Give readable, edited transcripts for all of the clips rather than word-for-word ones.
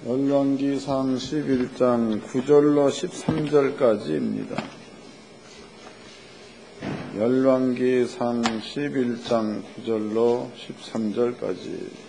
열왕기상 11장 9절로 13절까지입니다. 열왕기상 11장 9절로 13절까지.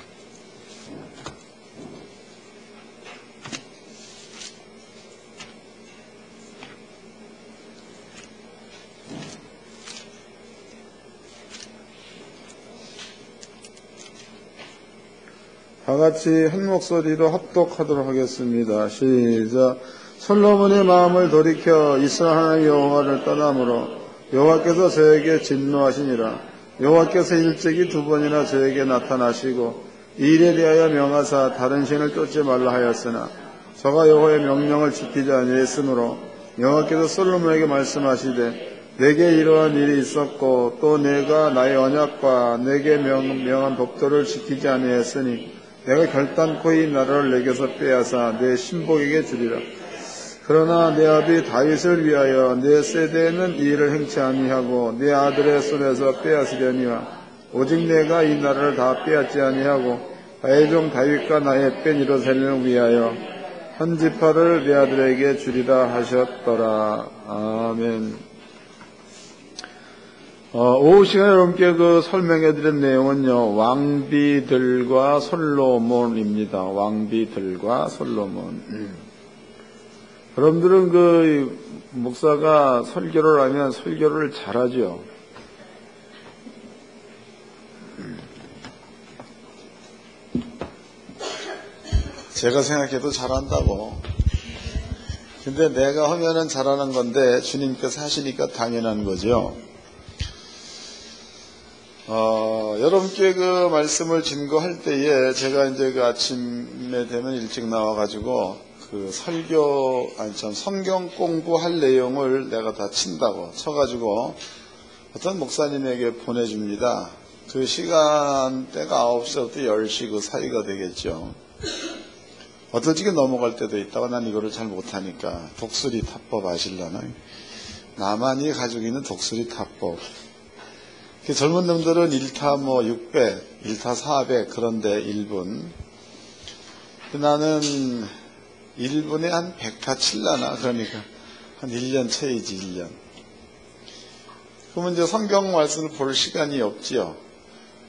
다같이 한 목소리로 합독하도록 하겠습니다. 시작. 솔로몬의 마음을 돌이켜 이스라엘 하나님 여호와를 떠나므로 여호와께서 저에게 진노하시니라. 여호와께서 일찍이 두 번이나 저에게 나타나시고 이 일에 대하여 명하사 다른 신을 쫓지 말라 하였으나 저가 여호와의 명령을 지키지 아니했으므로 여호와께서 솔로몬에게 말씀하시되 내게 이러한 일이 있었고 또 내가 나의 언약과 내게 명한 법도를 지키지 아니했으니 내가 결단코 이 나라를 내게서 빼앗아 내 신복에게 주리라. 그러나 내 아비 다윗을 위하여 내 세대에는 이 일을 행치 아니하고 내 아들의 손에서 빼앗으려니와 오직 내가 이 나라를 다 빼앗지 아니하고 나의 종 다윗과 나의 뺀 예루살렘을 위하여 한 지파를 내 아들에게 주리라 하셨더라. 아멘. 오후 시간에 여러분께 설명해드린 내용은요, 왕비들과 솔로몬입니다. 왕비들과 솔로몬. 여러분들은 목사가 설교를 하면 설교를 잘하죠. 제가 생각해도 잘한다고. 근데 내가 하면은 잘하는 건데 주님께서 하시니까 당연한 거죠. 여러분께 말씀을 증거할 때에 제가 이제 아침에 되면 일찍 나와가지고 성경 공부할 내용을 내가 다 친다고 쳐가지고 어떤 목사님에게 보내줍니다. 그 시간대가 9시부터 10시 그 사이가 되겠죠. 어떨 적에 넘어갈 때도 있다가 난 이거를 잘 못하니까 독수리 타법 아실라나? 나만이 가지고 있는 독수리 타법. 젊은 놈들은 1타 600, 1타 400 그런데 1분. 나는 1분에 한 100타 칠라나 그러니까 한 1년 채이지 1년. 그러면 이제 성경 말씀을 볼 시간이 없지요.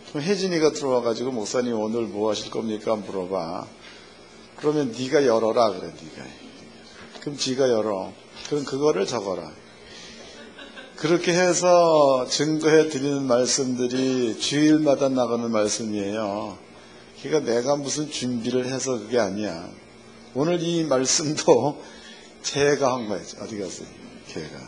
그럼 혜진이가 들어와가지고 목사님 오늘 뭐 하실 겁니까? 물어봐. 그러면 네가 열어라 그래 네가. 그럼 지가 열어. 그럼 그거를 적어라. 그렇게 해서 증거해 드리는 말씀들이 주일마다 나가는 말씀이에요. 그러니까 내가 무슨 준비를 해서 그게 아니야. 오늘 이 말씀도 제가 한 거예요. 어디 갔어요? 걔가.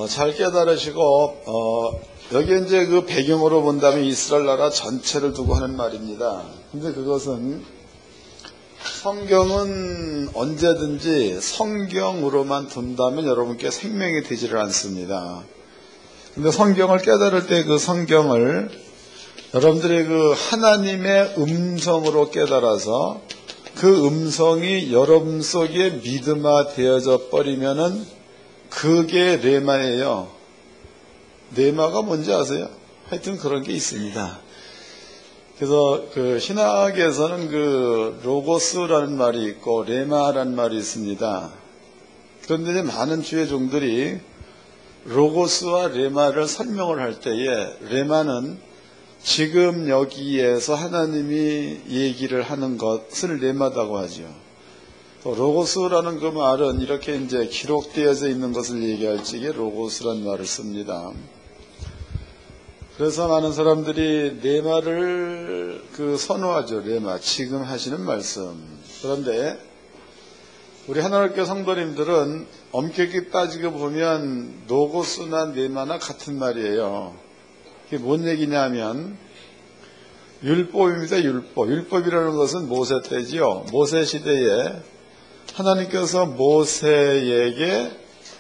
잘 깨달으시고 여기 이제 그 배경으로 본다면 이스라엘 나라 전체를 두고 하는 말입니다. 근데 그것은 성경은 언제든지 성경으로만 둔다면 여러분께 생명이 되지를 않습니다. 근데 성경을 깨달을 때 그 성경을 여러분들이 하나님의 음성으로 깨달아서 그 음성이 여러분 속에 믿음화 되어져 버리면은 그게 레마예요. 레마가 뭔지 아세요? 하여튼 그런 게 있습니다. 그래서 신학에서는 로고스라는 말이 있고 레마라는 말이 있습니다. 그런데 이제 많은 주의 종들이 로고스와 레마를 설명을 할 때에 레마는 지금 여기에서 하나님이 얘기를 하는 것을 레마다고 하죠. 또 로고스라는 그 말은 이렇게 이제 기록되어져 있는 것을 얘기할 적에 로고스라는 말을 씁니다. 그래서 많은 사람들이 레마를 선호하죠. 레마, 지금 하시는 말씀. 그런데 우리 하나님교 성도님들은 엄격히 따지고 보면 로고스나 레마나 같은 말이에요. 그게 뭔 얘기냐면 율법입니다. 율법이라는 것은 모세 때지요. 모세 시대에 하나님께서 모세에게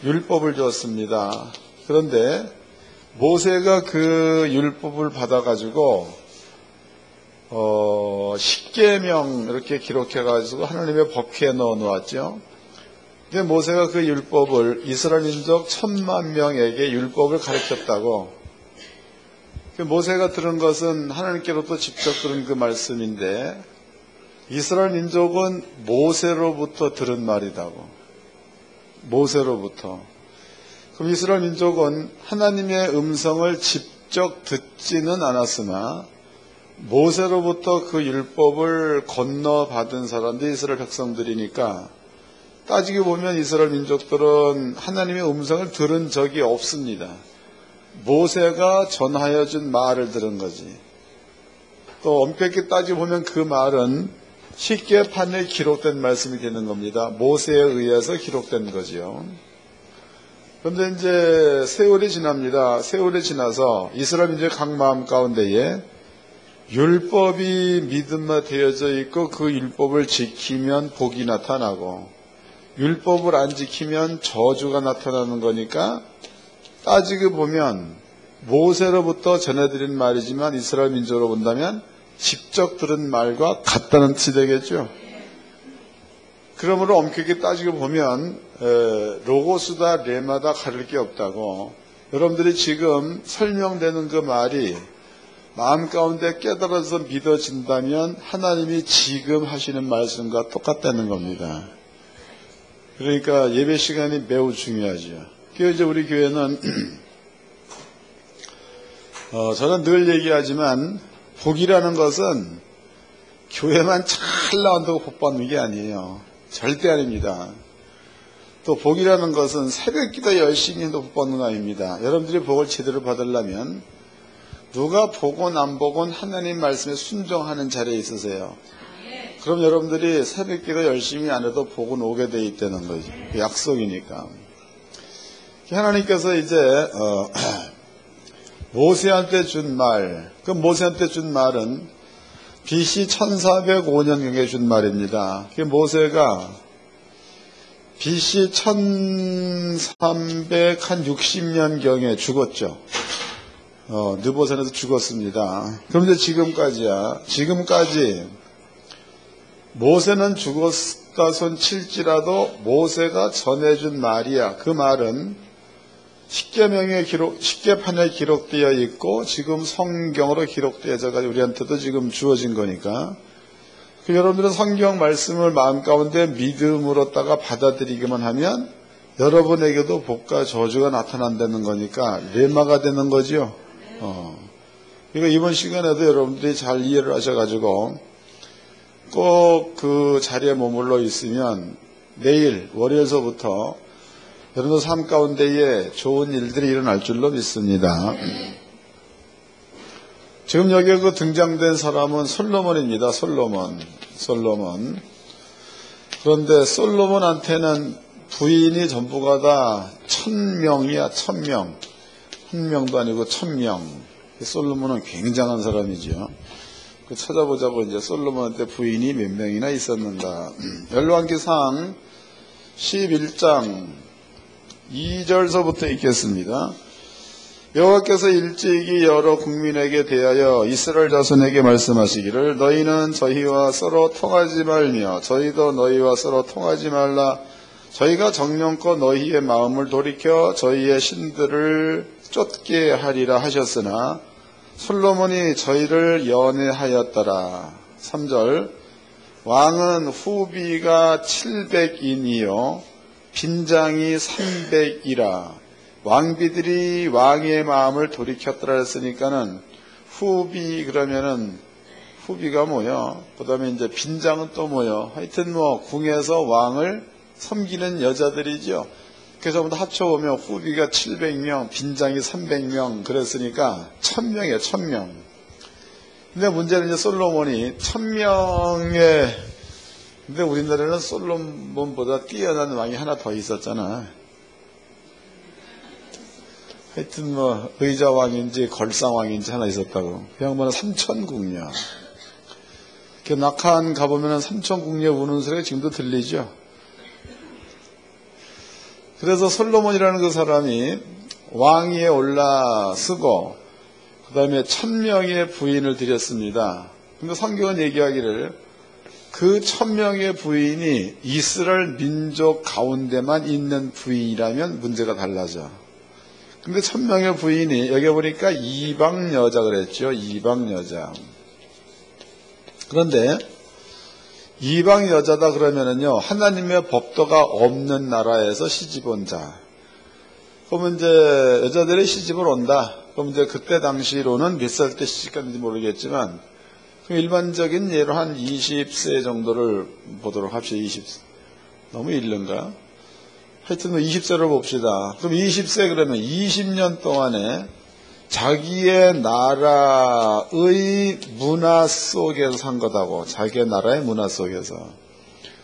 율법을 줬습니다. 그런데 모세가 그 율법을 받아가지고 십계명 이렇게 기록해가지고 하나님의 법궤에 넣어 놓았죠. 근데 모세가 그 율법을 이스라엘 민족 1000만 명에게 율법을 가르쳤다고. 모세가 들은 것은 하나님께로부터 직접 들은 그 말씀인데 이스라엘 민족은 모세로부터 들은 말이라고. 모세로부터. 그럼 이스라엘 민족은 하나님의 음성을 직접 듣지는 않았으나 모세로부터 그 율법을 건너받은 사람들이 이스라엘 백성들이니까 따지고 보면 이스라엘 민족들은 하나님의 음성을 들은 적이 없습니다. 모세가 전하여 준 말을 들은 거지. 또 엄격히 따지고 보면 그 말은 십계판에 기록된 말씀이 되는 겁니다. 모세에 의해서 기록된 거지요. 그런데 이제 세월이 지납니다. 세월이 지나서 이스라엘 민족의 각 마음 가운데에 율법이 믿음화 되어져 있고 그 율법을 지키면 복이 나타나고 율법을 안 지키면 저주가 나타나는 거니까 따지고 보면 모세로부터 전해드린 말이지만 이스라엘 민족으로 본다면 직접 들은 말과 같다는 뜻이 되겠죠. 그러므로 엄격히 따지고 보면 로고스다 레마다 가릴 게 없다고. 여러분들이 지금 설명되는 그 말이 마음 가운데 깨달아서 믿어진다면 하나님이 지금 하시는 말씀과 똑같다는 겁니다. 그러니까 예배 시간이 매우 중요하죠. 그래서 이제 우리 교회는 저는 늘 얘기하지만 복이라는 것은 교회만 잘 나온다고 복 받는 게 아니에요. 절대 아닙니다. 또 복이라는 것은 새벽기도 열심히 해도 복 받는 거 아닙니다. 여러분들이 복을 제대로 받으려면 누가 보건 안 보건 하나님 말씀에 순종하는 자리에 있으세요. 그럼 여러분들이 새벽기도 열심히 안 해도 복은 오게 돼 있다는 거죠. 약속이니까. 하나님께서 이제 모세한테 준 말, 그 모세한테 준 말은 BC 1405년경에 준 말입니다. 그 모세가 BC 1360년경에 죽었죠. 느보산에서 죽었습니다. 그럼 이제 지금까지야. 지금까지 모세는 죽었다 손 칠지라도 모세가 전해준 말이야. 그 말은 십계판에 기록되어 있고 지금 성경으로 기록되어져 가지고 우리한테도 지금 주어진 거니까 여러분들은 성경 말씀을 마음 가운데 믿음으로다가 받아들이기만 하면 여러분에게도 복과 저주가 나타난다는 거니까 레마가 되는 거죠. 그러니까 이번 시간에도 여러분들이 잘 이해를 하셔가지고 꼭 그 자리에 머물러 있으면 내일 월요일서부터 여러분들 삶 가운데에 좋은 일들이 일어날 줄로 믿습니다. 지금 여기에 그 등장된 사람은 솔로몬입니다. 솔로몬. 그런데 솔로몬한테는 부인이 전부가 다 1000명이야. 1000명. 한 명도 아니고 1000명. 솔로몬은 굉장한 사람이죠. 찾아보자고 이제 솔로몬한테 부인이 몇 명이나 있었는가. 열왕기상 11장 2절서부터 읽겠습니다. 여호와께서 일찍이 여러 국민에게 대하여 이스라엘 자손에게 말씀하시기를 너희는 저희와 서로 통하지 말며 저희도 너희와 서로 통하지 말라. 저희가 정령껏 너희의 마음을 돌이켜 저희의 신들을 쫓게 하리라 하셨으나 솔로몬이 저희를 연애하였더라. 3절 왕은 후비가 700인이요 빈장이 300이라. 왕비들이 왕의 마음을 돌이켰더라 했으니까는 후비 그러면은 후비가 뭐요? 그 다음에 이제 빈장은 또 뭐요? 하여튼 뭐 궁에서 왕을 섬기는 여자들이죠. 그래서 전부 다 합쳐보면 후비가 700명, 빈장이 300명 그랬으니까 1000명이에요. 1000명. 근데 문제는 이제 솔로몬이 1000명의 근데 우리나라는 솔로몬보다 뛰어난 왕이 하나 더 있었잖아. 하여튼 뭐 의자왕인지 걸상왕인지 하나 있었다고. 그 양반은 3000궁녀. 낙한 가보면 3000궁녀 우는 소리가 지금도 들리죠. 그래서 솔로몬이라는 그 사람이 왕위에 올라서고 그 다음에 1000명의 부인을 들였습니다. 근데 성경은 얘기하기를 그 1000명의 부인이 이스라엘 민족 가운데만 있는 부인이라면 문제가 달라져. 근데 1000명의 부인이 여기 보니까 이방 여자 그랬죠. 이방 여자. 그런데 이방 여자다 그러면은요, 하나님의 법도가 없는 나라에서 시집 온 자. 그러면 이제 여자들이 시집을 온다. 그럼 이제 그때 당시로는 몇 살 때 시집 갔는지 모르겠지만, 일반적인 예로 한 20세 정도를 보도록 합시다. 20세. 너무 일른가? 하여튼 20세를 봅시다. 그럼 20세 그러면 20년 동안에 자기의 나라의 문화 속에서 산 거다고. 자기의 나라의 문화 속에서.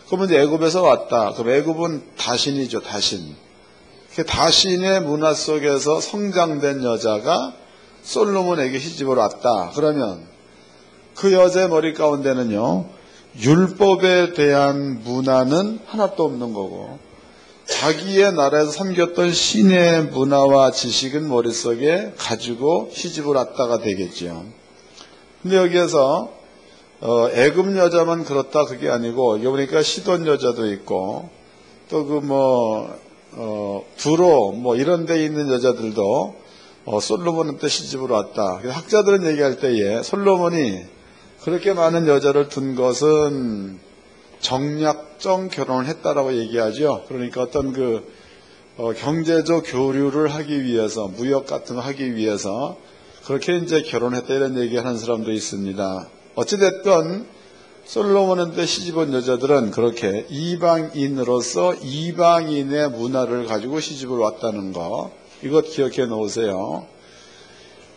그러면 이제 애굽에서 왔다. 그럼 애굽은 다신이죠. 다신. 다신의 문화 속에서 성장된 여자가 솔로몬에게 시집을 왔다. 그러면 그 여자의 머리 가운데는요, 율법에 대한 문화는 하나도 없는 거고, 자기의 나라에서 섬겼던 신의 문화와 지식은 머릿속에 가지고 시집을 왔다가 되겠죠. 근데 여기에서 애굽 여자만 그렇다 그게 아니고, 여기 보니까 시돈 여자도 있고, 또 두로 이런 데 있는 여자들도 솔로몬한테 시집을 왔다. 학자들은 얘기할 때에 솔로몬이 그렇게 많은 여자를 둔 것은 정략적 결혼을 했다라고 얘기하죠. 그러니까 어떤 경제적 교류를 하기 위해서, 무역 같은 거 하기 위해서 그렇게 이제 결혼했다 이런 얘기하는 사람도 있습니다. 어찌됐든 솔로몬한테 시집 온 여자들은 그렇게 이방인으로서 이방인의 문화를 가지고 시집을 왔다는 거, 이것 기억해 놓으세요.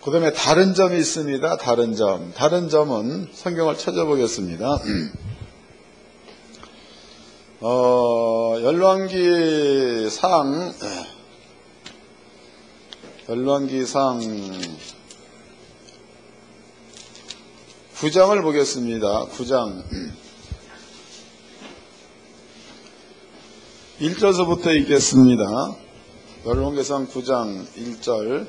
그 다음에 다른 점이 있습니다. 다른 점. 다른 점은 성경을 찾아보겠습니다. 열왕기상 9장을 보겠습니다. 9장 1절서부터 읽겠습니다. 열왕기상 9장 1절.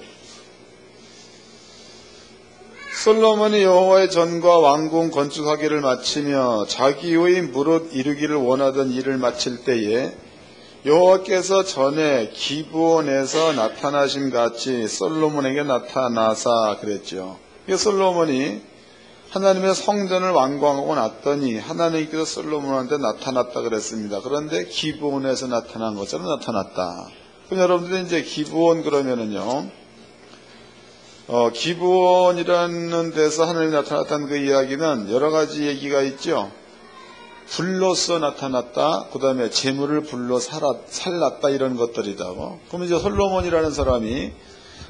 솔로몬이 여호와의 전과 왕궁 건축하기를 마치며 자기의 무릇 이루기를 원하던 일을 마칠 때에 여호와께서 전에 기브온에서 나타나신 같이 솔로몬에게 나타나사 그랬죠. 솔로몬이 하나님의 성전을 완공하고 났더니 하나님께서 솔로몬한테 나타났다 그랬습니다. 그런데 기브온에서 나타난 것처럼 나타났다. 그럼 여러분들이 이제 기브온 그러면은요, 기브온이라는 데서 하나님이 나타났다는 그 이야기는 여러 가지 얘기가 있죠. 불로서 나타났다. 그 다음에 재물을 불로 살랐다. 이런 것들이다고. 그럼 이제 솔로몬이라는 사람이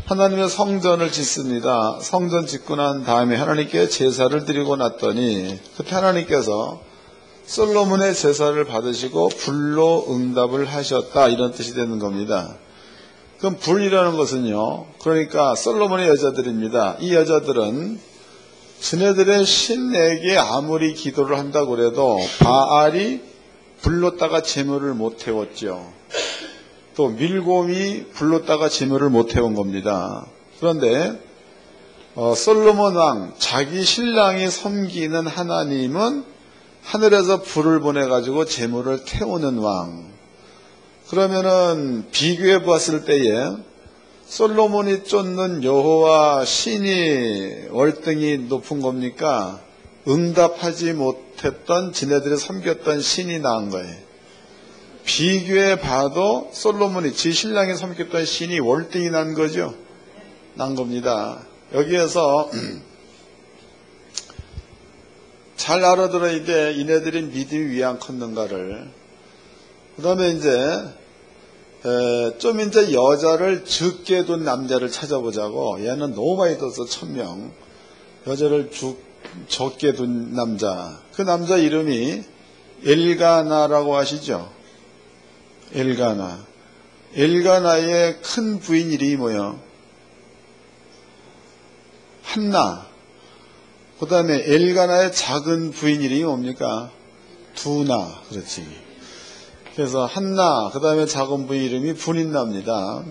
하나님의 성전을 짓습니다. 성전 짓고 난 다음에 하나님께 제사를 드리고 났더니 그때 하나님께서 솔로몬의 제사를 받으시고 불로 응답을 하셨다. 이런 뜻이 되는 겁니다. 그럼 불이라는 것은요, 그러니까 솔로몬의 여자들입니다. 이 여자들은 지네들의 신에게 아무리 기도를 한다고 해도 바알이 불렀다가 제물을 못 태웠죠. 또 밀곰이 불렀다가 제물을 못 태운 겁니다. 그런데 솔로몬 왕, 자기 신랑이 섬기는 하나님은 하늘에서 불을 보내가지고 제물을 태우는 왕. 그러면은 비교해 보았을 때에 솔로몬이 쫓는 여호와 신이 월등히 높은 겁니까? 응답하지 못했던 지네들이 섬겼던 신이 나은 거예요. 비교해 봐도 솔로몬이 지 신랑이 섬겼던 신이 월등히 난 거죠. 난 겁니다. 여기에서 잘 알아들어야 돼. 이네들이 믿음이 왜 안 컸는가를. 그 다음에 이제 좀 이제 여자를 적게 둔 남자를 찾아보자고. 얘는 너무 많이 둬서 1000명. 여자를 적게 둔 남자. 그 남자 이름이 엘가나라고 아시죠? 엘가나. 엘가나의 큰 부인 이름이 뭐예요? 한나. 그 다음에 엘가나의 작은 부인 이름이 뭡니까? 두나. 그렇지. 그래서 한나, 그 다음에 작은 부인 이름이 분인나입니다.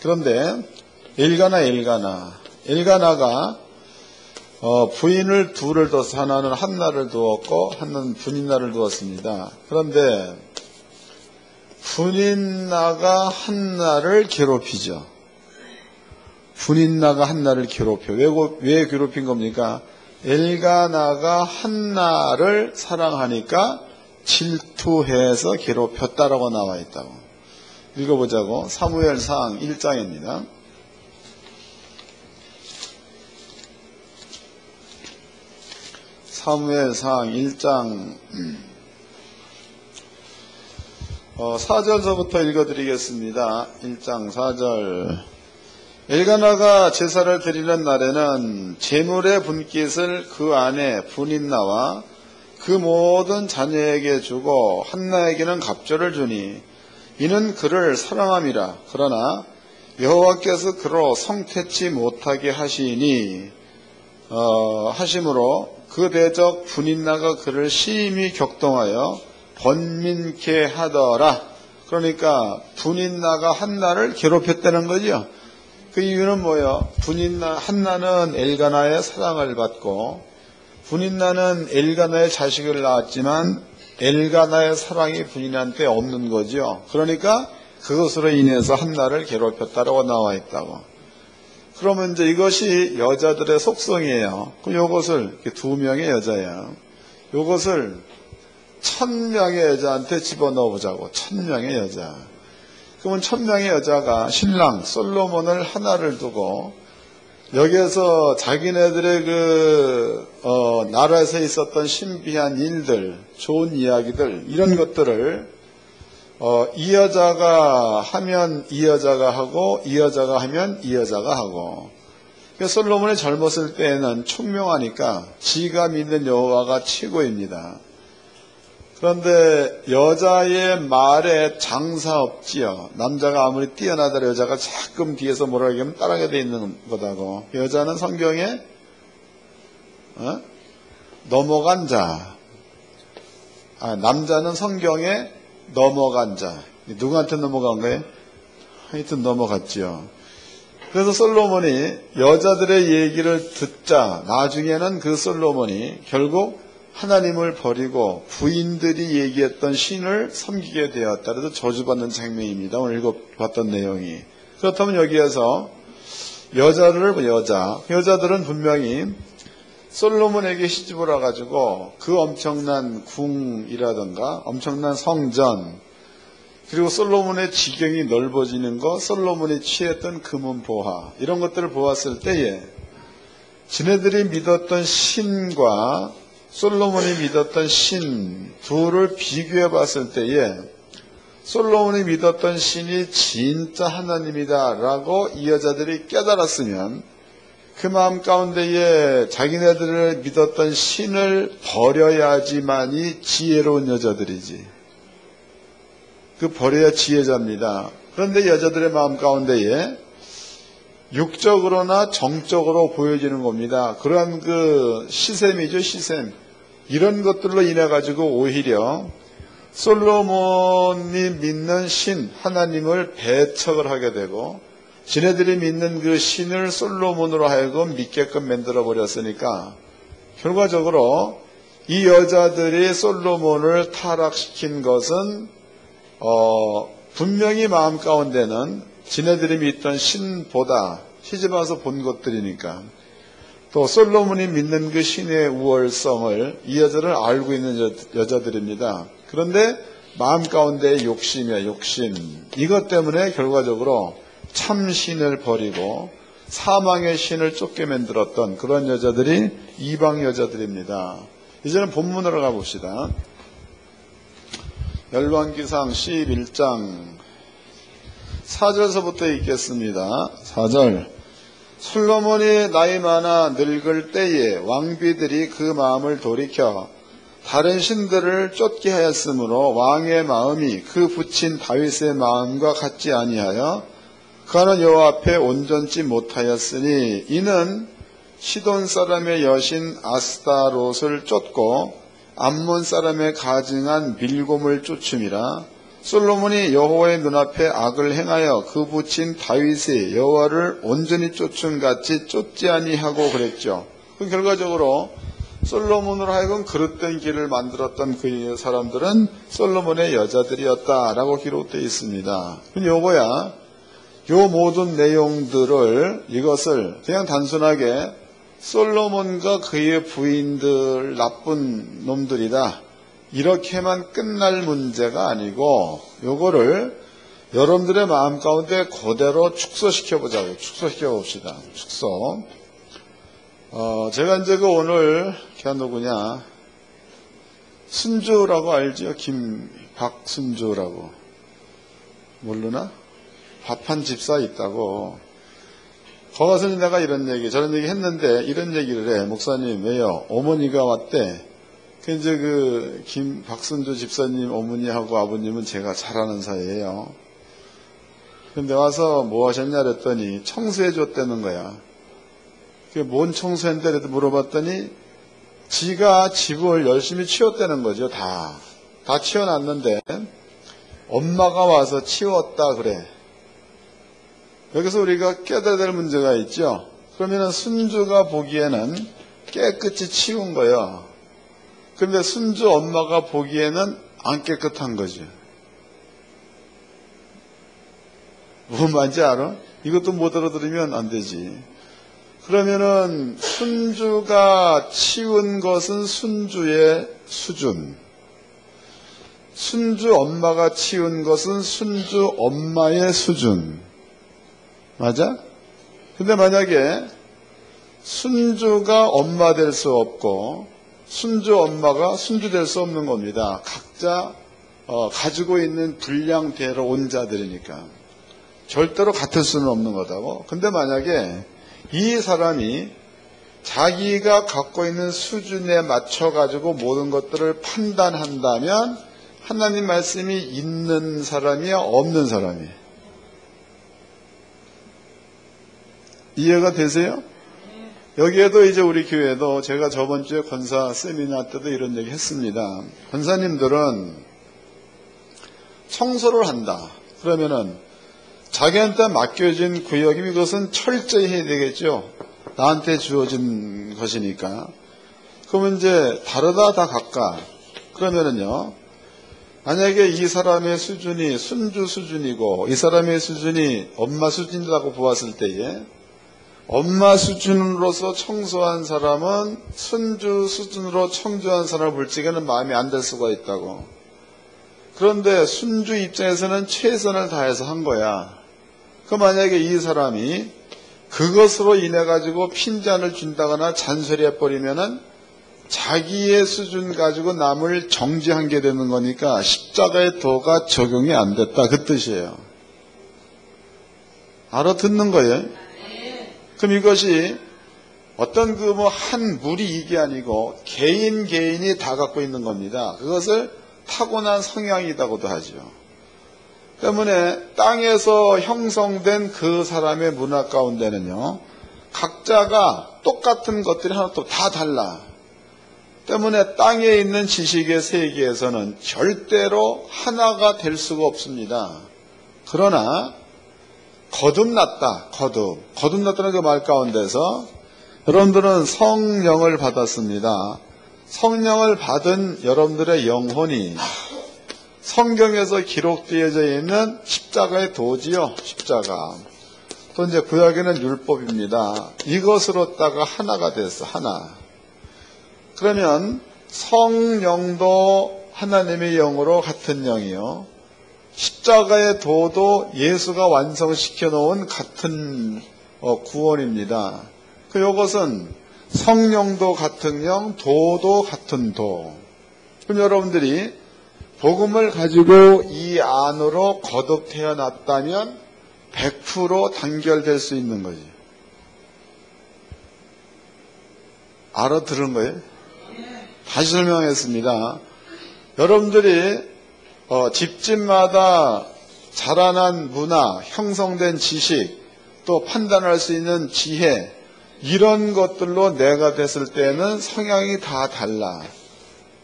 그런데 엘가나가 부인을 둘을 둬서 하나는 한나를 두었고 하나는 분인나를 두었습니다. 그런데 분인나가 한나를 괴롭히죠. 분인나가 한나를 괴롭혀. 왜 괴롭힌 겁니까? 엘가나가 한나를 사랑하니까 질투해서 괴롭혔다라고 나와 있다고. 읽어보자고. 사무엘상 1장입니다. 사무엘상 1장 4절서부터 읽어드리겠습니다. 1장 4절. 엘가나가 제사를 드리는 날에는 제물의 분깃을 그 안에 분인나와 그 모든 자녀에게 주고 한나에게는 갑절을 주니 이는 그를 사랑함이라. 그러나 여호와께서 그로 성태치 못하게 하시니 하심으로 그 대적 분인나가 그를 심히 격동하여 번민케 하더라. 그러니까 분인나가 한나를 괴롭혔다는 거죠. 그 이유는 뭐예요? 한나는 엘가나의 사랑을 받고 분인나는 엘가나의 자식을 낳았지만 엘가나의 사랑이 분인한테 없는 거죠. 그러니까 그것으로 인해서 한나를 괴롭혔다라고 나와 있다고. 그러면 이제 이것이 여자들의 속성이에요. 그럼 이것을 두 명의 여자예요. 이것을 1000명의 여자한테 집어넣어 보자고. 1000명의 여자. 그러면 1000명의 여자가 신랑 솔로몬을 하나를 두고 여기에서 자기네들의 나라에서 있었던 신비한 일들, 좋은 이야기들, 이런 것들을 이 여자가 하면 이 여자가 하고 이 여자가 하면 이 여자가 하고. 솔로몬이 젊었을 때에는 총명하니까 지가 믿는 여호와가 최고입니다. 그런데 여자의 말에 장사 없지요. 남자가 아무리 뛰어나더라도 여자가 자끔 뒤에서 뭐라 하면 따라가게 돼 있는 거다고. 여자는 성경에 넘어간 자. 남자는 성경에 넘어간 자. 누구한테 넘어간 거예요? 하여튼 넘어갔지요. 그래서 솔로몬이 여자들의 얘기를 듣자 나중에는 그 솔로몬이 결국 하나님을 버리고 부인들이 얘기했던 신을 섬기게 되었다. 그래서 저주받는 장면입니다. 오늘 읽어봤던 내용이. 그렇다면 여기에서 여자들은 분명히 솔로몬에게 시집을 와가지고 그 엄청난 궁이라든가 엄청난 성전, 그리고 솔로몬의 지경이 넓어지는 것, 솔로몬이 취했던 금은보화, 이런 것들을 보았을 때에 지네들이 믿었던 신과 솔로몬이 믿었던 신 둘을 비교해 봤을 때에 솔로몬이 믿었던 신이 진짜 하나님이다 라고 이 여자들이 깨달았으면 그 마음 가운데에 자기네들을 믿었던 신을 버려야지만이 지혜로운 여자들이지. 그 버려야 지혜자입니다. 그런데 여자들의 마음 가운데에 육적으로나 정적으로 보여지는 겁니다. 그러한 그 시샘이죠, 시샘. 이런 것들로 인해 가지고 오히려 솔로몬이 믿는 신, 하나님을 배척을 하게 되고 지네들이 믿는 그 신을 솔로몬으로 하여금 믿게끔 만들어 버렸으니까 결과적으로 이 여자들이 솔로몬을 타락시킨 것은 분명히 마음 가운데는 지네들이 믿던 신보다 시집와서 본 것들이니까 또 솔로몬이 믿는 그 신의 우월성을 이 여자를 알고 있는 여자들입니다. 그런데 마음 가운데 욕심이야, 욕심. 이것 때문에 결과적으로 참 신을 버리고 사망의 신을 쫓게 만들었던 그런 여자들이 이방 여자들입니다. 이제는 본문으로 가봅시다. 열왕기상 11장 4절서부터 읽겠습니다. 4절. 솔로몬이 나이 많아 늙을 때에 왕비들이 그 마음을 돌이켜 다른 신들을 쫓게 하였으므로 왕의 마음이 그 붙인 다윗의 마음과 같지 아니하여 그는 여호와 앞에 온전치 못하였으니 이는 시돈 사람의 여신 아스타롯을 쫓고 암몬 사람의 가증한 밀곰을 쫓음이라. 솔로몬이 여호와의 눈앞에 악을 행하여 그 붙인 다윗이 여호와를 온전히 쫓은 같이 쫓지 아니하고 그랬죠. 그럼 결과적으로 솔로몬으로 하여금 그릇된 길을 만들었던 그 사람들은 솔로몬의 여자들이었다라고 기록되어 있습니다. 그럼 요거야 요 모든 내용들을 이것을 그냥 단순하게 솔로몬과 그의 부인들 나쁜 놈들이다 이렇게만 끝날 문제가 아니고 요거를 여러분들의 마음 가운데 그대로 축소시켜 보자고. 축소시켜 봅시다. 축소. 제가 이제 그 오늘 걔 누구냐 순주라고 알죠? 박순주라고 모르나? 밥한 집사 있다고. 거기 가서 내가 이런 얘기 저런 얘기 했는데 이런 얘기를 해. 목사님 왜요? 어머니가 왔대. 그 이제 박순주 집사님 어머니하고 아버님은 제가 잘 아는 사이예요. 근데 와서 뭐 하셨냐 그랬더니 청소해 줬다는 거야. 그게 뭔 청소했는데 그래도 물어봤더니 지가 집을 열심히 치웠다는 거죠. 다 치워놨는데 엄마가 와서 치웠다 그래. 여기서 우리가 깨달아야 될 문제가 있죠. 그러면은 순주가 보기에는 깨끗이 치운 거예요. 근데 순주 엄마가 보기에는 안 깨끗한 거죠. 뭔 말인지 알아? 이것도 못 알아들으면 안 되지. 그러면은 순주가 치운 것은 순주의 수준, 순주 엄마가 치운 것은 순주 엄마의 수준. 맞아? 근데 만약에 순주가 엄마 될 수 없고 순주 엄마가 순주 될 수 없는 겁니다. 각자 가지고 있는 분량대로 온 자들이니까 절대로 같을 수는 없는 거다고. 근데 만약에 이 사람이 자기가 갖고 있는 수준에 맞춰 가지고 모든 것들을 판단한다면 하나님 말씀이 있는 사람이야 없는 사람이야? 이해가 되세요? 여기에도 이제 우리 교회도 제가 저번 주에 권사 세미나 때도 이런 얘기 했습니다. 권사님들은 청소를 한다. 그러면은 자기한테 맡겨진 구역이 이것은 철저히 해야 되겠죠. 나한테 주어진 것이니까. 그러면 이제 다르다 다 각각. 그러면은요. 만약에 이 사람의 수준이 순주 수준이고 이 사람의 수준이 엄마 수준이라고 보았을 때에 엄마 수준으로서 청소한 사람은 순주 수준으로 청소한 사람을 볼 적에는 마음이 안 들 수가 있다고. 그런데 순주 입장에서는 최선을 다해서 한 거야. 그 만약에 이 사람이 그것으로 인해 가지고 핀잔을 준다거나 잔소리해버리면은 자기의 수준 가지고 남을 정죄한 게 되는 거니까 십자가의 도가 적용이 안 됐다 그 뜻이에요. 알아듣는 거예요. 그럼 이것이 어떤 한 물이 이게 아니고 개인이 다 갖고 있는 겁니다. 그것을 타고난 성향이라고도 하죠. 때문에 땅에서 형성된 그 사람의 문화 가운데는요, 각자가 똑같은 것들이 하나도 다 달라. 때문에 땅에 있는 지식의 세계에서는 절대로 하나가 될 수가 없습니다. 그러나 거듭났다. 거듭났다는 그 말 가운데서 여러분들은 성령을 받았습니다. 성령을 받은 여러분들의 영혼이 성경에서 기록되어져 있는 십자가의 도지요. 십자가. 또 이제 구약에는 율법입니다. 이것으로다가 하나가 됐어. 하나. 그러면 성령도 하나님의 영으로 같은 영이요. 십자가의 도도 예수가 완성시켜 놓은 같은 구원입니다. 이것은 성령도 같은 영, 도도 같은 도. 그럼 여러분들이 복음을 가지고 이 안으로 거듭 태어났다면 100% 단결될 수 있는 거지. 알아들은 거예요? 다시 설명하겠습니다. 여러분들이 집집마다 자라난 문화, 형성된 지식, 또 판단할 수 있는 지혜, 이런 것들로 내가 됐을 때는 성향이 다 달라.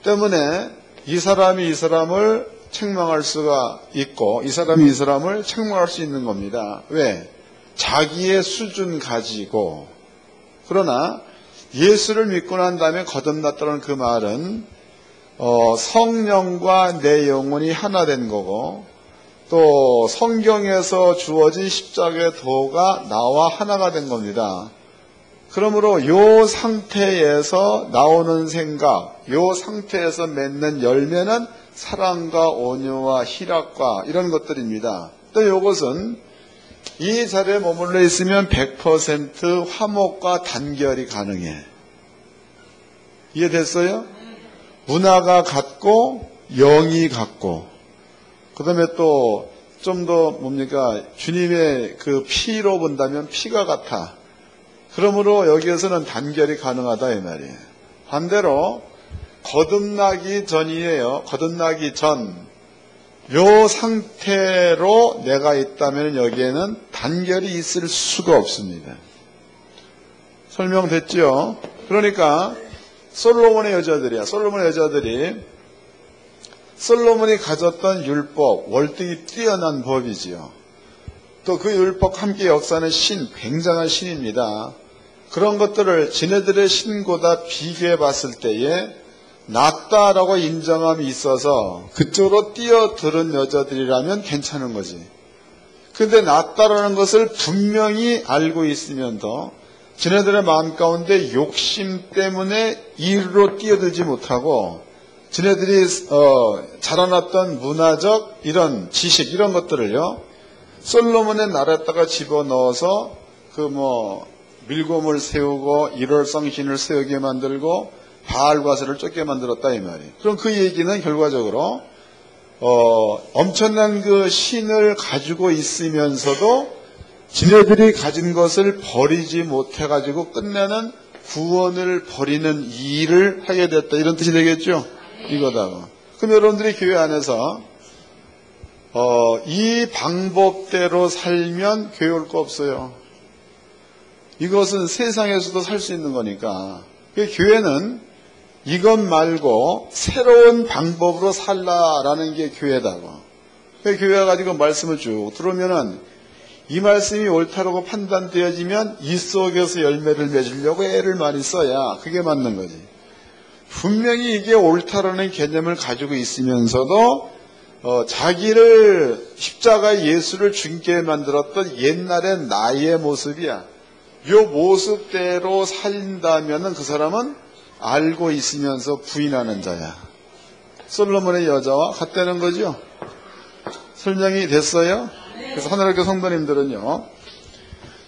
때문에 이 사람이 이 사람을 책망할 수가 있고 이 사람이 이 사람을 책망할 수 있는 겁니다. 왜? 자기의 수준 가지고. 그러나 예수를 믿고 난 다음에 거듭났다는 그 말은 성령과 내 영혼이 하나 된 거고, 또 성경에서 주어진 십자가의 도가 나와 하나가 된 겁니다. 그러므로 이 상태에서 나오는 생각, 이 상태에서 맺는 열매는 사랑과 온유와 희락과 이런 것들입니다. 또 이것은 이 자리에 머물러 있으면 100% 화목과 단결이 가능해. 이해됐어요? 문화가 같고 영이 같고 그 다음에 또 좀 더 뭡니까 주님의 그 피로 본다면 피가 같아. 그러므로 여기에서는 단결이 가능하다 이 말이에요. 반대로 거듭나기 전이에요. 거듭나기 전 요 상태로 내가 있다면 여기에는 단결이 있을 수가 없습니다. 설명됐죠? 그러니까 솔로몬의 여자들이 솔로몬이 가졌던 율법, 월등히 뛰어난 법이지요. 또 그 율법 함께 역사하는 신, 굉장한 신입니다. 그런 것들을 지네들의 신보다 비교해 봤을 때에 낫다라고 인정함이 있어서 그쪽으로 뛰어드는 여자들이라면 괜찮은 거지. 근데 낫다라는 것을 분명히 알고 있으면서 지네들의 마음 가운데 욕심 때문에 이리로 뛰어들지 못하고 지네들이 자라났던 문화적 이런 지식 이런 것들을요 솔로몬의 나라에다가 집어넣어서 밀곰을 세우고 일월성신을 세우게 만들고 바알과세를 쫓게 만들었다 이 말이에요. 그럼 그 얘기는 결과적으로 엄청난 그 신을 가지고 있으면서도 지네들이 가진 것을 버리지 못해가지고 끝내는 구원을 버리는 일을 하게 됐다 이런 뜻이 되겠죠. 이거다. 그럼 여러분들이 교회 안에서 이 방법대로 살면 교회 올 거 없어요. 이것은 세상에서도 살 수 있는 거니까. 교회는 이것 말고 새로운 방법으로 살라라는 게 교회다고. 교회가 가지고 말씀을 쭉 들으면은 이 말씀이 옳다라고 판단되어지면 이 속에서 열매를 맺으려고 애를 많이 써야 그게 맞는 거지. 분명히 이게 옳다라는 개념을 가지고 있으면서도 자기를 십자가 예수를 죽게 만들었던 옛날의 나의 모습이야. 이 모습대로 살린다면은 그 사람은 알고 있으면서 부인하는 자야. 솔로몬의 여자와 같다는 거죠. 설명이 됐어요? 그래서 하늘학교 성도님들은요,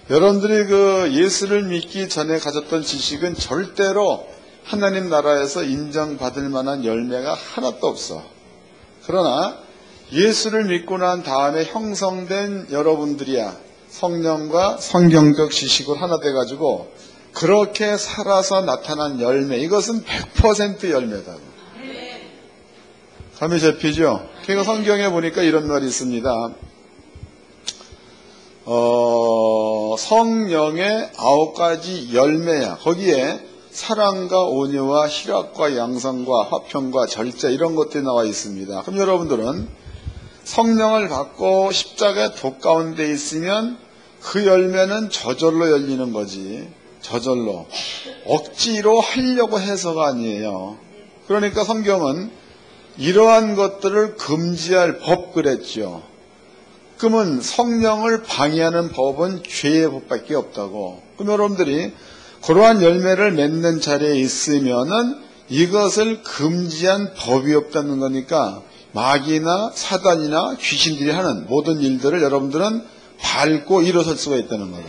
여러분들이 그 예수를 믿기 전에 가졌던 지식은 절대로 하나님 나라에서 인정받을 만한 열매가 하나도 없어. 그러나 예수를 믿고 난 다음에 형성된 여러분들이야 성령과 성경적 지식을 하나 돼가지고 그렇게 살아서 나타난 열매, 이것은 100% 열매다. 감이 잡히죠? 그러니까 성경에 보니까 이런 말이 있습니다. 성령의 9가지 열매야. 거기에 사랑과 온유와 희락과 양성과 화평과 절제 이런 것들이 나와 있습니다. 그럼 여러분들은 성령을 받고 십자가의 도 가운데 있으면 그 열매는 저절로 열리는 거지. 저절로. 억지로 하려고 해서가 아니에요. 그러니까 성경은 이러한 것들을 금지할 법 그랬죠. 그러면 성령을 방해하는 법은 죄의 법밖에 없다고. 그럼 여러분들이 그러한 열매를 맺는 자리에 있으면은 이것을 금지한 법이 없다는 거니까 마귀나 사단이나 귀신들이 하는 모든 일들을 여러분들은 밟고 일어설 수가 있다는 거예요.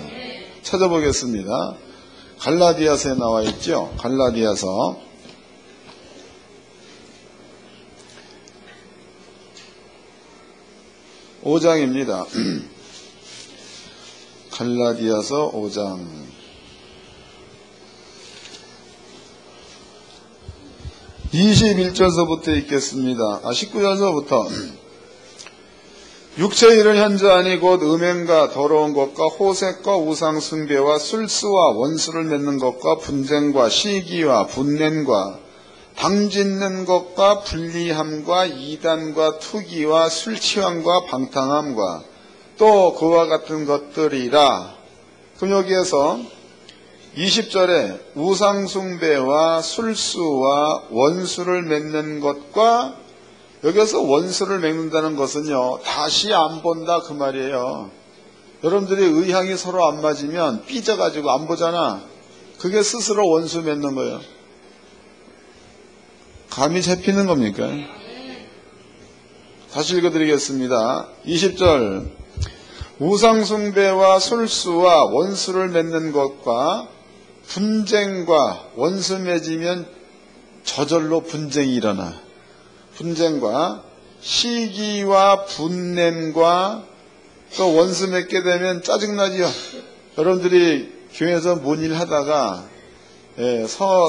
찾아보겠습니다. 갈라디아서에 나와 있죠. 갈라디아서 5장입니다. 갈라디아서 5장 21절서부터 읽겠습니다. 19절서부터 육체의 일은 현재 아니 곧 음행과 더러운 것과 호색과 우상 숭배와 술수와 원수를 맺는 것과 분쟁과 시기와 분냄과 당짓는 것과 불리함과 이단과 투기와 술취함과 방탕함과 또 그와 같은 것들이라. 그럼 여기에서 20절에 우상 숭배와 술수와 원수를 맺는 것과 여기서 원수를 맺는다는 것은요, 다시 안 본다 그 말이에요. 여러분들이 의향이 서로 안 맞으면 삐져가지고 안 보잖아. 그게 스스로 원수 맺는 거예요. 감이 잡히는 겁니까? 다시 읽어드리겠습니다. 20절. 우상숭배와 술수와 원수를 맺는 것과 분쟁과 원수 맺으면 저절로 분쟁이 일어나. 분쟁과 시기와 분냄과 또 원수 맺게 되면 짜증나지요. 여러분들이 교회에서 뭔 일 하다가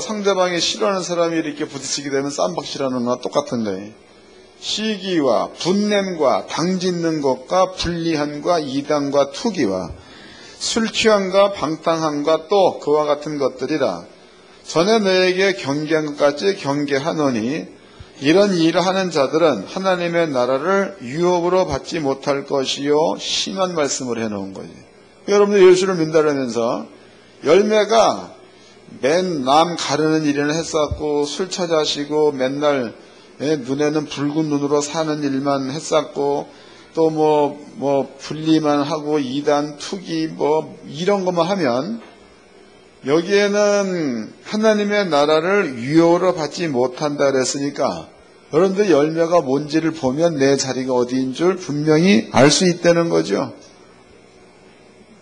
상대방이 싫어하는 사람이 이렇게 부딪히게 되면 쌈박질하는 거와 똑같은 거예요. 시기와 분냄과 당짓는 것과 불리함과 이단과 투기와 술 취함과 방탕함과 또 그와 같은 것들이라. 전에 너에게 경계한 것 같이 경계하노니 이런 일을 하는 자들은 하나님의 나라를 유업으로 받지 못할 것이요. 심한 말씀을 해놓은 거지. 여러분들 예수를 믿는다면서 열매가 맨 남 가르는 일을 했었고 술 처자시고 맨날 눈에는 붉은 눈으로 사는 일만 했었고 또 뭐 분리만 하고 이단 투기 뭐 이런 것만 하면 여기에는 하나님의 나라를 유효로 받지 못한다 그랬으니까 여러분들 열매가 뭔지를 보면 내 자리가 어디인 줄 분명히 알 수 있다는 거죠.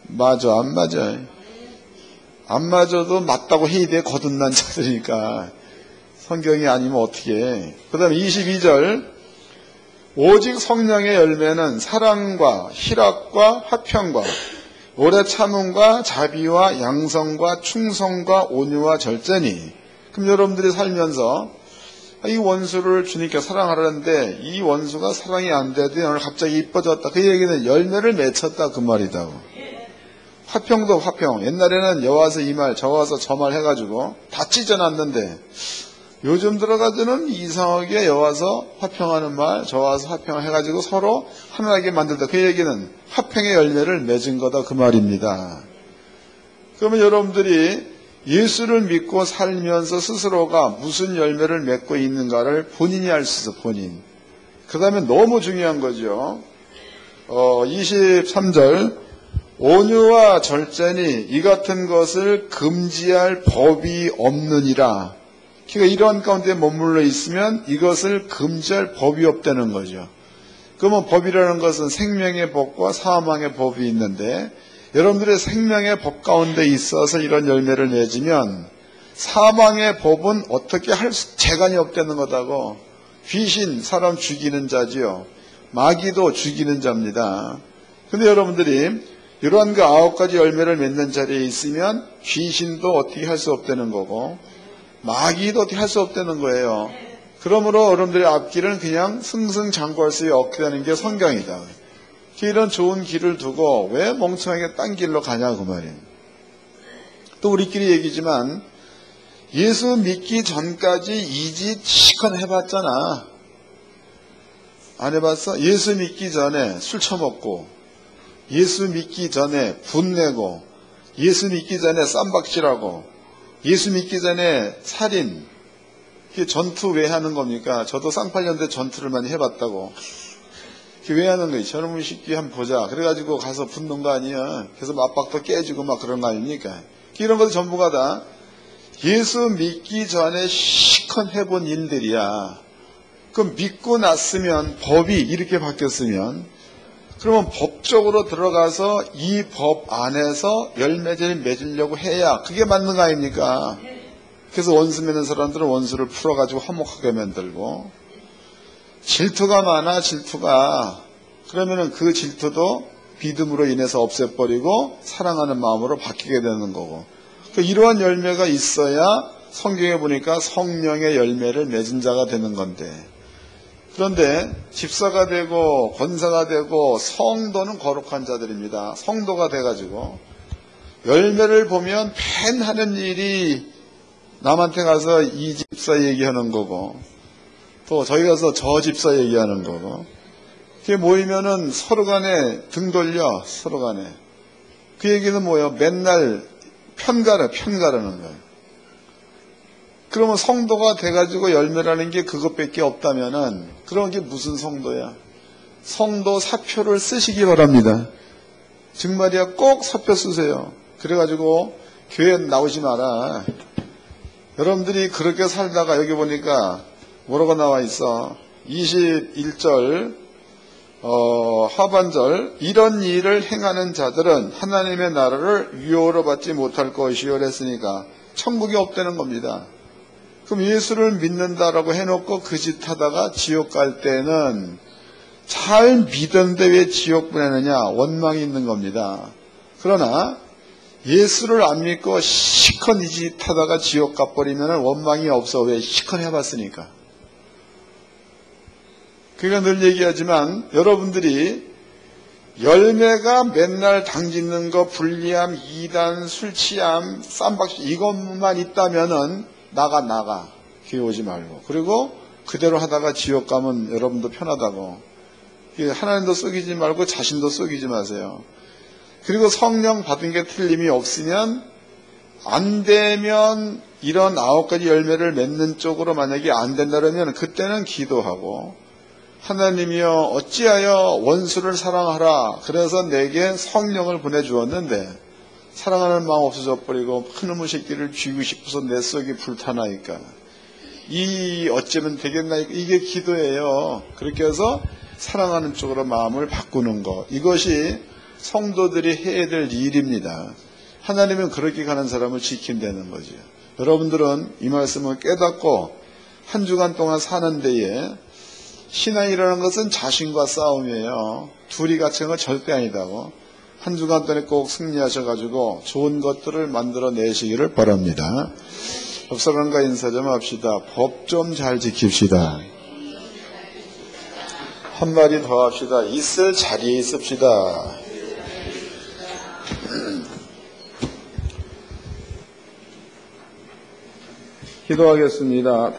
맞아 안 맞아? 안 맞아도 맞다고 해야 돼. 거듭난 자들이니까. 성경이 아니면 어떻게 해. 그 다음에 22절. 오직 성령의 열매는 사랑과 희락과 화평과 오래 참음과 자비와 양성과 충성과 온유와 절제니. 그럼 여러분들이 살면서 이 원수를 주님께 사랑하라는데 이 원수가 사랑이 안 되더니 오늘 갑자기 이뻐졌다. 그 얘기는 열매를 맺혔다 그 말이다고. 화평도 화평. 옛날에는 여와서 이 말 저와서 저 말 해가지고 다 찢어놨는데 요즘 들어가서는 이상하게 여와서 화평하는 말 저와서 화평을 해가지고 서로 하나하게 만들다. 그 얘기는 화평의 열매를 맺은 거다 그 말입니다. 그러면 여러분들이 예수를 믿고 살면서 스스로가 무슨 열매를 맺고 있는가를 본인이 알 수 있어. 본인. 그 다음에 너무 중요한 거죠. 23절. 온유와 절제니 이 같은 것을 금지할 법이 없느니라. 그러니까 이러한 가운데 머물러 있으면 이것을 금지할 법이 없다는 거죠. 그러면 법이라는 것은 생명의 법과 사망의 법이 있는데 여러분들의 생명의 법 가운데 있어서 이런 열매를 맺으면 사망의 법은 어떻게 할 재간이 없다는 거다고. 귀신, 사람 죽이는 자지요. 마귀도 죽이는 자입니다. 근데 여러분들이 이러한 그 9가지 열매를 맺는 자리에 있으면 귀신도 어떻게 할 수 없다는 거고 마귀도 어떻게 할 수 없다는 거예요. 그러므로 여러분들의 앞길은 그냥 승승장구할 수 없게 되는 게 성경이다. 이런 좋은 길을 두고 왜 멍청하게 딴 길로 가냐 그 말이에요. 또 우리끼리 얘기지만 예수 믿기 전까지 이 짓 시컷 해봤잖아. 안 해봤어? 예수 믿기 전에 술 처먹고 예수 믿기 전에 분내고 예수 믿기 전에 쌈박질하고 예수 믿기 전에 살인. 그게 전투 왜 하는 겁니까? 저도 쌍팔년대 전투를 많이 해봤다고. 그게 왜 하는 거예요? 저놈의 새끼 한번 보자. 그래가지고 가서 붙는 거 아니야. 그래서 맞박도 깨지고 막 그런 거 아닙니까? 이런 것도 전부가 다 예수 믿기 전에 시컷 해본 일들이야. 그럼 믿고 났으면 법이 이렇게 바뀌었으면 그러면 법적으로 들어가서 이 법 안에서 열매를 맺으려고 해야 그게 맞는 거 아닙니까? 그래서 원수 맺는 사람들은 원수를 풀어가지고 화목하게 만들고 질투가 많아 질투가. 그러면은 그 질투도 믿음으로 인해서 없애버리고 사랑하는 마음으로 바뀌게 되는 거고. 이러한 열매가 있어야 성경에 보니까 성령의 열매를 맺은 자가 되는 건데 그런데 집사가 되고 권사가 되고 성도는 거룩한 자들입니다. 성도가 돼가지고 열매를 보면 팬 하는 일이 남한테 가서 이 집사 얘기하는 거고 또 저희 가서 저 집사 얘기하는 거고 그게 모이면은 서로 간에 등 돌려 서로 간에 그 얘기는 뭐예요? 맨날 편가르는 거예요. 그러면 성도가 돼가지고 열매라는 게 그것밖에 없다면은 그런 게 무슨 성도야? 성도 사표를 쓰시기 바랍니다. 정말이야, 꼭 사표 쓰세요. 그래가지고 교회 나오지 마라. 여러분들이 그렇게 살다가 여기 보니까 뭐라고 나와 있어? 21절 하반절, 이런 일을 행하는 자들은 하나님의 나라를 유효로 받지 못할 것이요 그랬으니까 천국이 없다는 겁니다. 그럼 예수를 믿는다라고 해놓고 그 짓 하다가 지옥 갈 때는 잘 믿었는데 왜 지옥 보내느냐? 원망이 있는 겁니다. 그러나 예수를 안 믿고 시컨 이 짓 하다가 지옥 가버리면 원망이 없어. 왜? 시컨 해봤으니까. 그러니까 늘 얘기하지만 여러분들이 열매가 맨날 당짓는 거, 불리함, 이단, 술 취함, 쌈박질 이것만 있다면은 나가. 교회 오지 말고. 그리고 그대로 하다가 지옥 가면 여러분도 편하다고. 하나님도 속이지 말고 자신도 속이지 마세요. 그리고 성령 받은 게 틀림이 없으면, 안 되면 이런 9가지 열매를 맺는 쪽으로 만약에 안 된다면 그때는 기도하고, 하나님이여 어찌하여 원수를 사랑하라. 그래서 내게 성령을 보내주었는데 사랑하는 마음 없어져 버리고 큰놈의 새끼를 쥐고 싶어서 내 속이 불타나니까 이 어쩌면 되겠나, 이게 기도예요. 그렇게 해서 사랑하는 쪽으로 마음을 바꾸는 것, 이것이 성도들이 해야 될 일입니다. 하나님은 그렇게 가는 사람을 지킨다는 거죠. 여러분들은 이 말씀을 깨닫고 한 주간 동안 사는 데에 신앙이라는 것은 자신과 싸움이에요. 둘이 같이 한 건 절대 아니다고. 한 주간 동안에 꼭 승리하셔가지고 좋은 것들을 만들어내시기를 바랍니다. 법사관과 인사 좀 합시다. 법 좀 잘 지킵시다. 한 마디 더 합시다. 있을 자리에 있읍시다. 기도하겠습니다.